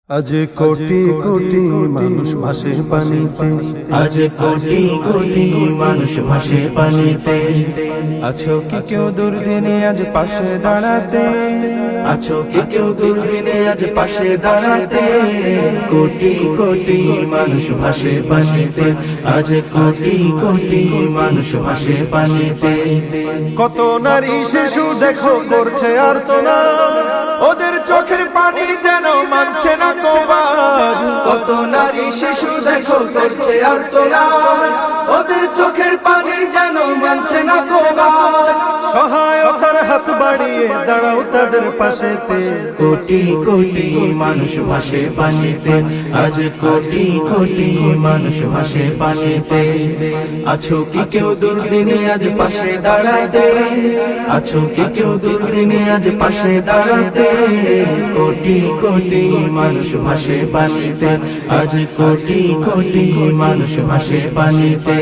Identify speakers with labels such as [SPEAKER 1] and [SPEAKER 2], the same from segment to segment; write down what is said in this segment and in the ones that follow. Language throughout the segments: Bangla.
[SPEAKER 1] আজ কোটি কোটি মানুষ ভাসে পানিতে,
[SPEAKER 2] আজ কোটি কোটি মানুষ ভাসে পানিতে।
[SPEAKER 1] আছো কি কেউ দুর্দিনে আজ পাশে দাঁড়াতে,
[SPEAKER 2] আছো কি কেউ দুর্দিনে আজ পাশে দাঁড়াতে। কোটি কোটি মানুষ ভাসে পানিতে, আজ কোটি কোটি মানুষ ভাসে পানিতে।
[SPEAKER 1] কত নারী শিশু দেখো করছে আর্তনা, ওদের চোখের পানি যেন মানছে না কবাজ।
[SPEAKER 2] কত নারী শিশু দেখো করছে আর্তনা, ওদের চোখের পানি যেন মানছে না কবাজ।
[SPEAKER 1] সহায়তার হাত বাড়িয়ে দাঁড়াও তাদের পাশেতে।
[SPEAKER 2] কোটি কোটি মানুষ ভাসে পানিতে, আজ কোটি কোটি মানুষ ভাসে পানিতে। আছো কি কেউ দুর্দিনে আজ পাশে দাঁড়াতে, আছো কি কেউ দুর্দিনে আজ পাশে দাঁড়াতে। কোটি কোটি মানুষ ভাসে পানিতে, আজ কোটি কোটি মানুষ ভাসে পানিতে।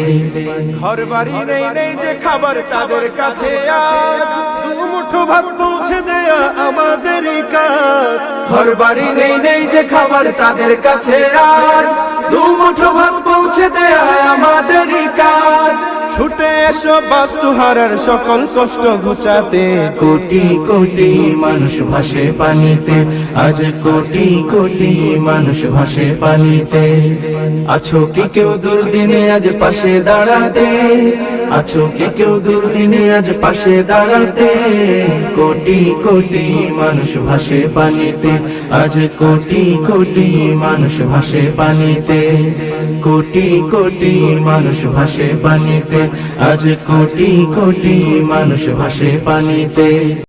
[SPEAKER 1] ঘর বাড়ি নেই নেই যে খাবার তাদের কাছে আজ, দু মুঠো ভাত পৌঁছে দেয়া আমাদেরই কাজ।
[SPEAKER 2] ঘর বাড়ি নেই নেই যে খাবার তাদের কাছে আজ, দু মুঠো ভাত পৌঁছে দেয়া আমাদেরই কাজ।
[SPEAKER 1] ছুটে এসো বাস্তুহারার সকল কষ্ট ঘুচাতে।
[SPEAKER 2] কোটি কোটি মানুষ ভাসে পানিতে, আজ কোটি কোটি মানুষ ভাসে পানিতে। আছো কি কেউ দুর্দিনে আজ পাশে দাঁড়াতে, আছো কি কেউ দুর্দিনে আজ পাশে দাঁড়াতে। কোটি কোটি মানুষ ভাসে পানিতে, আজ কোটি কোটি মানুষ ভাসে পানিতে। কোটি কোটি মানুষ ভাসে পানিতে, আজ কোটি কোটি মানুষ ভাসে পানিতে।